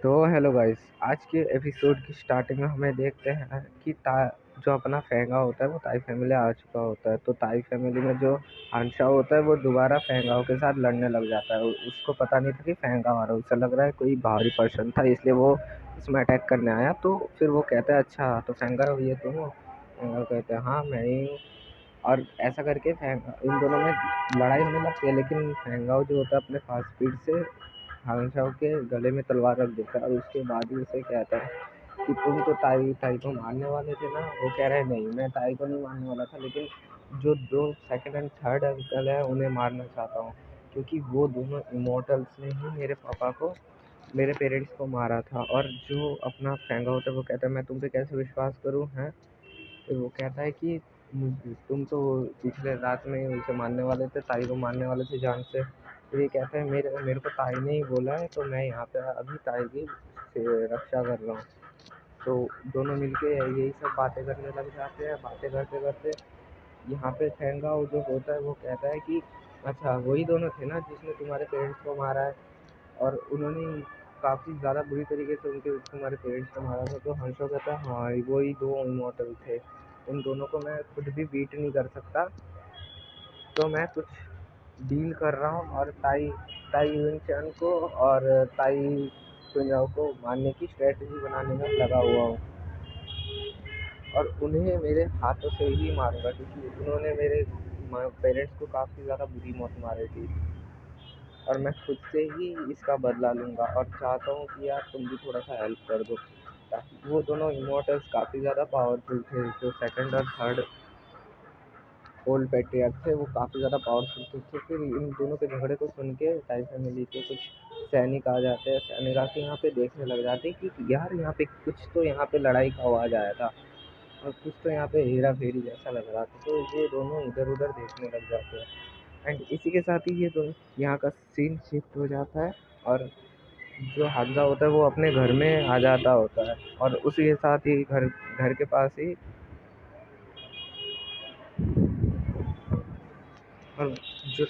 तो hello guys. आज के एपिसोड की स्टार्टिंग में हमें देखते हैं कि जो अपना फेंगा होता है वो ताई फैमिली आ चुका होता है। तो ताई फैमिली में जो हांशा होता है वो दोबारा फेंगाओं के साथ लड़ने लग जाता है। उसको पता नहीं था कि फेंगा मारा, उसे लग रहा है कोई बाहरी पर्सन था इसलिए वो उसमें अटैक करने आया। तो फिर वो कहता है अच्छा तो फेंगा ये तुम हो? फेंगा कहते हैं हाँ मैं ही हूँ। और ऐसा करके इन दोनों में लड़ाई होने लगती है, लेकिन फेंगाओ जो होता है अपने फास्ट स्पीड से हांशाओ के गले में तलवार रख देता है और उसके बाद ही उसे कहता है कि तुम तो ताई ताई को मारने वाले थे ना। वो कह रहे नहीं, मैं ताई को नहीं मारने वाला था, लेकिन जो दो सेकंड एंड थर्ड अंकल है उन्हें मारना चाहता हूँ, क्योंकि वो दोनों इमोर्टल्स ने ही मेरे पापा को, मेरे पेरेंट्स को मारा था। और जो अपना फेंगा होता है वो कहता है मैं तुम पे कैसे विश्वास करूँ हैं। फिर वो कहता है कि तुम तो पिछले रात में उसे मारने वाले थे, ताई को मारने वाले थे जान से। फिर ये कहता है मेरे मेरे को ताई ने ही बोला है, तो मैं यहाँ पे अभी ताई की रक्षा कर रहा हूँ। तो दोनों मिलके यही सब बातें करने लग जाते हैं। बातें करते करते यहाँ पे फेंगाओ जो होता है वो कहता है कि अच्छा वही दोनों थे ना जिसने तुम्हारे पेरेंट्स को मारा है, और उन्होंने काफ़ी ज़्यादा बुरी तरीके से उनके तुम्हारे पेरेंट्स को मारा था। तो हंसो कहता है हाँ वही दो इमोर्टल थे, उन दोनों को मैं खुद भी बीट नहीं कर सकता, तो मैं कुछ डील कर रहा हूँ और ताई ताई यूनचैन को और ताई सुंजाओ को मारने की स्ट्रेटजी बनाने में लगा हुआ हूँ। और उन्हें मेरे हाथों से ही मारूंगा, क्योंकि उन्होंने मेरे पेरेंट्स को काफ़ी ज़्यादा बुरी मौत मारी थी, और मैं खुद से ही इसका बदला लूँगा। और चाहता हूँ कि यार तुम भी थोड़ा सा हेल्प कर दो, ताकि वो दोनों इमोर्टल्स काफ़ी ज़्यादा पावरफुल थे। जो सेकंड और थर्ड ओल्ड पैट्रियार्क थे वो काफ़ी ज़्यादा पावरफुल थे। तो फिर इन दोनों के झगड़े को सुन के ताई फैमिली के कुछ सैनिक आ जाते हैं। सैनिक आके यहाँ पे देखने लग जाते हैं कि यार यहाँ पे कुछ तो यहाँ पे लड़ाई का आवाज़ आया था और कुछ तो यहाँ पे हेरा फेरी जैसा लग रहा था। तो ये दोनों इधर उधर देखने लग जाते हैं। एंड इसी के साथ ही ये दोनों यहाँ का सीन शिफ्ट हो जाता है, और जो हादसा होता है वो अपने घर में आ जाता होता है। और उसी के साथ ही घर घर के पास ही और जो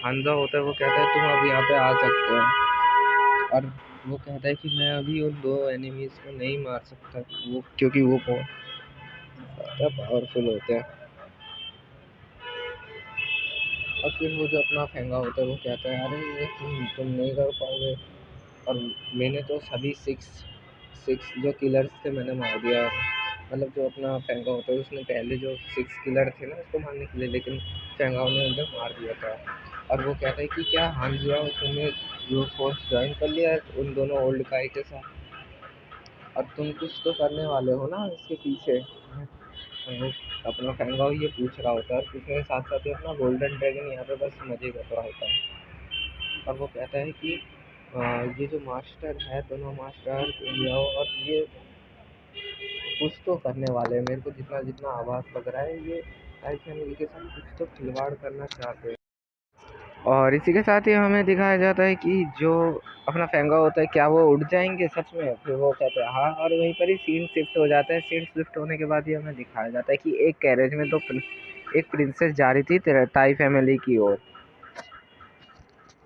हांजा होता है वो कहता है तुम अब यहाँ पे आ सकते हो। और वो कहता है कि मैं अभी उन दो एनिमीज को नहीं मार सकता, वो क्योंकि वो बहुत ज़्यादा पावरफुल होते हैं। और फिर वो जो अपना फेंगा होता है वो कहता है अरे ये तुम नहीं कर पाओगे, और मैंने तो सभी सिक्स सिक्स जो किलर्स थे मैंने मार दिया। मतलब जो अपना फेंगा होता है उसने पहले जो सिक्स किलर थे ना उसको मारने के लिए, लेकिन फेंगाओ ने उन्हें मार दिया था। और वो कहता है कि क्या हांजिया तुमने जो फोर्स ज्वाइन कर लिया है उन दोनों ओल्ड गाय के साथ, और तुम कुछ तो करने वाले हो ना इसके पीछे। वो अपना फेंगाओ ये पूछ रहा होता है, और पूछने के साथ साथ ही अपना गोल्डन ड्रैगन यहाँ पे बस मजे कर रहा होता है। और वो कहता है कि ये जो मास्टर है दोनों मास्टर जाओ, और ये कुछ तो करने वाले हैं। मेरे को जितना जितना आवाज़ लग रहा है ये ताई फैमिली के साथ कुछ तो खिलवाड़ करना चाहते हैं। और इसी के साथ ही हमें दिखाया जाता है कि जो अपना फेंगा होता है क्या वो उड़ जाएंगे सच में। फिर वो कहते हैं हाँ, और वहीं पर ही सीन शिफ्ट हो जाता है। सीन शिफ्ट होने के बाद ही हमें दिखाया जाता है कि एक कैरेज में एक प्रिंसेस जा रही थी ताई फैमिली की ओर।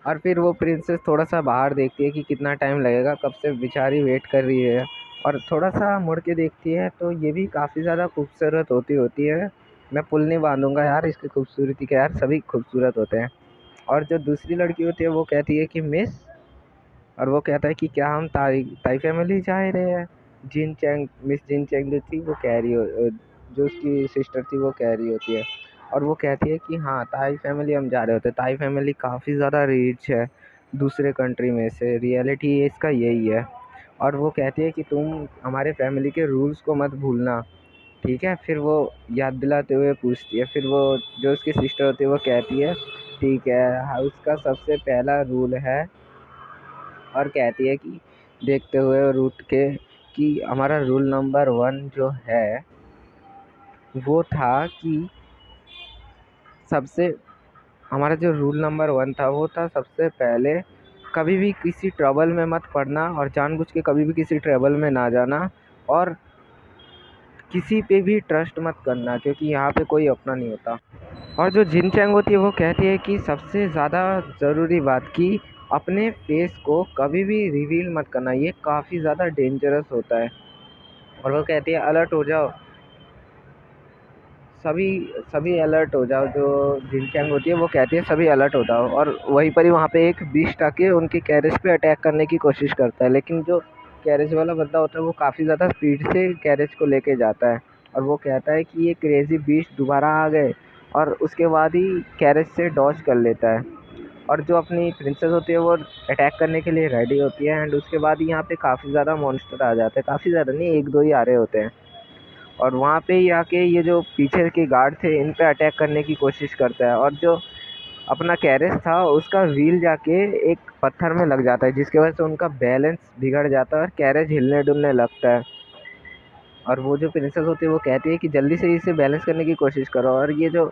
और फिर वो प्रिंसेस थोड़ा सा बाहर देखती है कि कितना टाइम लगेगा, कब से बेचारी वेट कर रही है, और थोड़ा सा मुड़ के देखती है तो ये भी काफ़ी ज़्यादा खूबसूरत होती है। मैं पुल नहीं बांधूंगा यार इसकी खूबसूरती के, यार सभी खूबसूरत होते हैं। और जो दूसरी लड़की होती है वो कहती है कि मिस, और वो कहता है कि क्या हम ताई ताई फैमिली जा रहे हैं। जिन चैंग मिस जिन चैंग जो थी वो कह रही हो, जो उसकी सिस्टर थी वो कह रही होती है। और वो कहती है कि हाँ ताई फैमिली हम जा रहे होते हैं। ताई फैमिली काफ़ी ज़्यादा रिच है दूसरे कंट्री में से, रियलिटी इसका यही है। और वो कहती है कि तुम हमारे फैमिली के रूल्स को मत भूलना, ठीक है। फिर वो याद दिलाते हुए पूछती है, फिर वो जो उसकी सिस्टर होती है वो कहती है ठीक है हाउस का सबसे पहला रूल है, और कहती है कि देखते हुए रूट के कि हमारा रूल नंबर 1 जो है वो था कि सबसे हमारा जो रूल नंबर 1 था वो था सबसे पहले कभी भी किसी ट्रबल में मत पड़ना, और जानबूझ के कभी भी किसी ट्रबल में ना जाना, और किसी पे भी ट्रस्ट मत करना क्योंकि यहाँ पे कोई अपना नहीं होता। और जो जिन चैंग होती है वो कहती है कि सबसे ज़्यादा ज़रूरी बात कि अपने फेस को कभी भी रिवील मत करना, ये काफ़ी ज़्यादा डेंजरस होता है। और वो कहती है अलर्ट हो जाओ, सभी सभी अलर्ट हो जाओ। जो जिनचैंग होती है वो कहती है सभी अलर्ट हो जाओ, और वहीं पर ही वहाँ पे एक बीस्ट आके उनके कैरेज पे अटैक करने की कोशिश करता है, लेकिन जो कैरेज वाला बंदा होता है वो काफ़ी ज़्यादा स्पीड से कैरेज को लेके जाता है, और वो कहता है कि ये क्रेजी बीस्ट दोबारा आ गए, और उसके बाद ही कैरेज से डॉज कर लेता है। और जो अपनी प्रिंसेस होती है वो अटैक करने के लिए रेडी होती है, एंड उसके बाद यहाँ पे काफ़ी ज़्यादा मॉन्स्टर आ जाते हैं, काफ़ी ज़्यादा नहीं, एक दो ही आ रहे होते हैं। और वहाँ पे ही आके ये जो पीछे के गार्ड थे इन पे अटैक करने की कोशिश करता है, और जो अपना कैरेज था उसका व्हील जाके एक पत्थर में लग जाता है, जिसकी वजह से उनका बैलेंस बिगड़ जाता है और कैरेज हिलने डुलने लगता है। और वो जो प्रिंसेस होती है वो कहती है कि जल्दी से इसे बैलेंस करने की कोशिश करो, और ये जो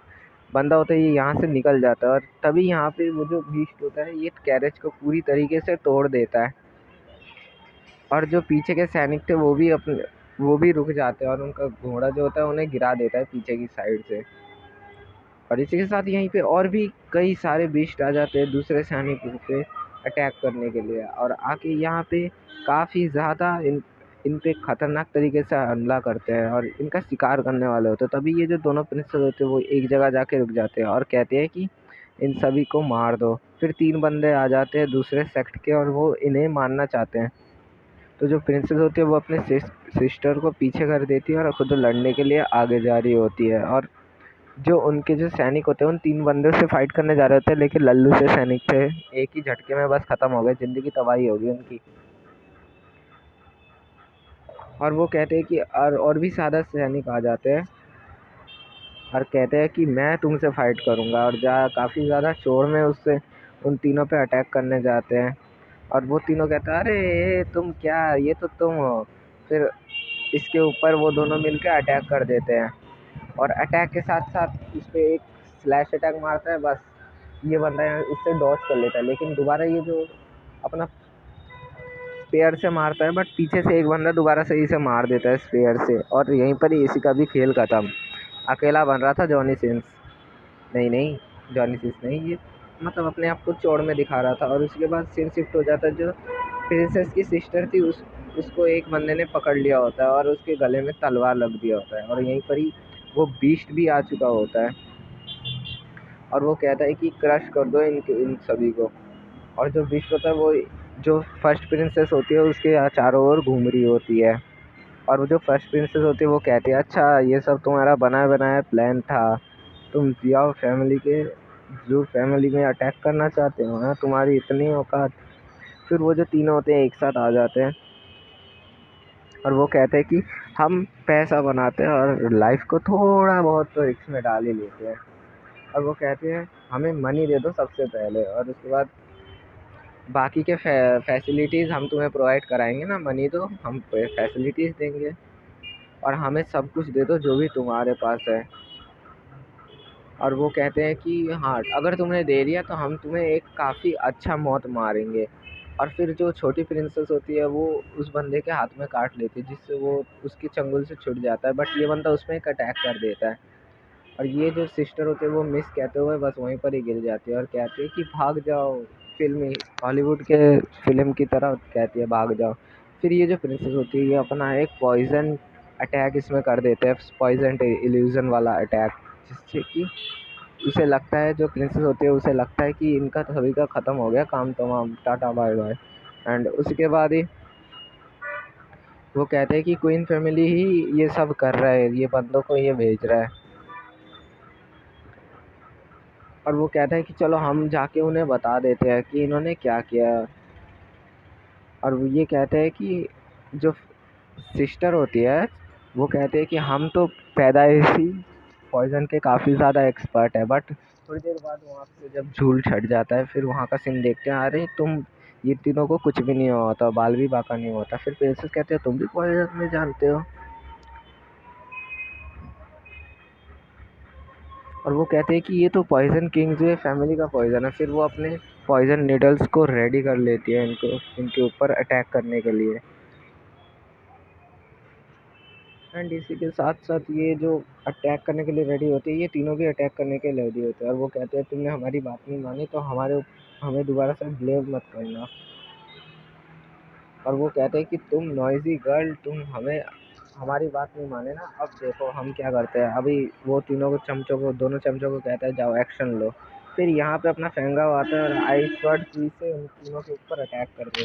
बंदा होता है ये यहाँ से निकल जाता है, और तभी यहाँ पे वो जो बीस्ट होता है ये कैरेज को पूरी तरीके से तोड़ देता है। और जो पीछे के सैनिक थे वो भी रुक जाते हैं, और उनका घोड़ा जो होता है उन्हें गिरा देता है पीछे की साइड से। और इसी के साथ यहीं पे और भी कई सारे बीस्ट आ जाते हैं दूसरे सैनिकों पे अटैक करने के लिए, और आके यहाँ पे काफ़ी ज़्यादा इन पे खतरनाक तरीके से हमला करते हैं और इनका शिकार करने वाले होते हैं। तभी ये जो दोनों प्रिंसेस होते हैं वो एक जगह जाके रुक जाते हैं और कहते हैं कि इन सभी को मार दो। फिर 3 बंदे आ जाते हैं दूसरे सेक्ट के, और वो इन्हें मारना चाहते हैं। तो जो प्रिंसेस होती है वो अपने सिस्टर को पीछे कर देती है और खुद लड़ने के लिए आगे जा रही होती है। और जो उनके जो सैनिक होते हैं उन 3 बंदों से फाइट करने जा रहे होते हैं, लेकिन लल्लू से सैनिक थे, एक ही झटके में बस खत्म हो गए, जिंदगी तबाही हो गई उनकी। और वो कहते हैं कि और भी सादा सैनिक आ जाते हैं और कहते हैं कि मैं तुमसे फाइट करूंगा, और काफ़ी ज़्यादा शोर में उससे उन तीनों पे अटैक करने जाते हैं। और वो तीनों कहते हैं अरे तुम क्या, ये तो तुम हो। फिर इसके ऊपर वो दोनों मिलकर अटैक कर देते हैं, और अटैक के साथ साथ इस पे एक स्लैश अटैक मारता है, बस ये बंदा उससे डॉज कर लेता है, लेकिन दोबारा ये जो अपना स्पेयर से मारता है, बट पीछे से एक बंदा दोबारा से इसे मार देता है स्पेयर से, और यहीं पर ही इसी का भी खेल खत्म। अकेला बन रहा था जॉनी सिंस, नहीं नहीं, जॉनी सिंस नहीं, ये मतलब अपने आप को चौड़ में दिखा रहा था। और उसके बाद सीन शिफ्ट हो जाता है, जो प्रिंसेस की सिस्टर थी उसको एक बंदे ने पकड़ लिया होता है और उसके गले में तलवार लग दिया होता है, और यहीं पर ही वो बीस्ट भी आ चुका होता है, और वो कहता है कि क्रश कर दो इन सभी को। और जो बीस्ट होता है वो जो फर्स्ट प्रिंसेस होती है उसके चारों ओर घूम रही होती है, और वो जो फर्स्ट प्रिंसेस होती है वो कहती है अच्छा ये सब तुम्हारा बनाया बनाया प्लान था, तुम जियाओ फैमिली के जो फैमिली में अटैक करना चाहते हो, हाँ तुम्हारी इतनी औकात। फिर वो जो तीनों होते हैं एक साथ आ जाते हैं, और वो कहते हैं कि हम पैसा बनाते हैं और लाइफ को थोड़ा बहुत तो रिस्क में डाल ही लेते हैं। और वो कहते हैं हमें मनी दे दो सबसे पहले, और उसके बाद बाकी के फैसिलिटीज़ हम तुम्हें प्रोवाइड कराएंगे ना, मनी दो हम फैसिलिटीज़ देंगे, और हमें सब कुछ दे दो जो भी तुम्हारे पास है। और वो कहते हैं कि हाँ अगर तुमने दे दिया तो हम तुम्हें एक काफ़ी अच्छा मौत मारेंगे। और फिर जो छोटी प्रिंसेस होती है वो उस बंदे के हाथ में काट लेती है, जिससे वो उसकी चंगुल से छूट जाता है, बट ये बंदा उसमें एक अटैक कर देता है, और ये जो सिस्टर होती है वो मिस कहते हुए बस वहीं पर ही गिर जाती है और कहती है कि भाग जाओ, फिल्मी हॉलीवुड के फिल्म की तरह कहती है भाग जाओ। फिर ये जो प्रिंसेस होती है ये अपना एक पॉइजन अटैक इसमें कर देते हैं, पॉइजन इल्यूजन वाला अटैक, जिससे कि उसे लगता है, जो प्रिंसेस होती है उसे लगता है कि इनका तो सभी का ख़त्म हो गया काम, तमाम टाटा बाय बाय। एंड उसके बाद ही वो कहते हैं कि क्वीन फैमिली ही ये सब कर रहा है, ये बंदों को ये भेज रहा है। और वो कहता है कि चलो हम जाके उन्हें बता देते हैं कि इन्होंने क्या किया। और वो ये कहते हैं कि जो सिस्टर होती है वो कहते हैं कि हम तो पैदाइशी पॉइजन के काफ़ी ज़्यादा एक्सपर्ट है, बट थोड़ी देर बाद वहाँ से जब झूल छट जाता है फिर वहाँ का सीन देखते हैं, अरे तुम ये तीनों को कुछ भी नहीं होता, बाल भी बाका नहीं होता। फिर प्रिंसेस कहते हैं तुम भी पॉइजन में जानते हो, और वो कहते हैं कि ये तो पॉइजन किंग जो है फैमिली का पॉइजन है। फिर वो अपने पॉइजन नीडल्स को रेडी कर लेती है इनको इनके ऊपर अटैक करने के लिए। एंड इसी के साथ साथ ये जो अटैक करने के लिए रेडी होते हैं, ये तीनों भी अटैक करने के लिए रेडी होते हैं, और वो कहते हैं तुमने हमारी बात नहीं मानी तो हमें दोबारा से ब्लेम मत करना। और वो कहते हैं कि तुम नॉइजी गर्ल, तुम हमें हमारी बात नहीं माने ना। अब देखो हम क्या करते हैं, अभी वो दोनों चमचों को कहते हैं जाओ एक्शन लो। फिर यहाँ पे अपना फेंगा आता है और आइस वर्ड से उन तीनों के ऊपर अटैक कर देता है।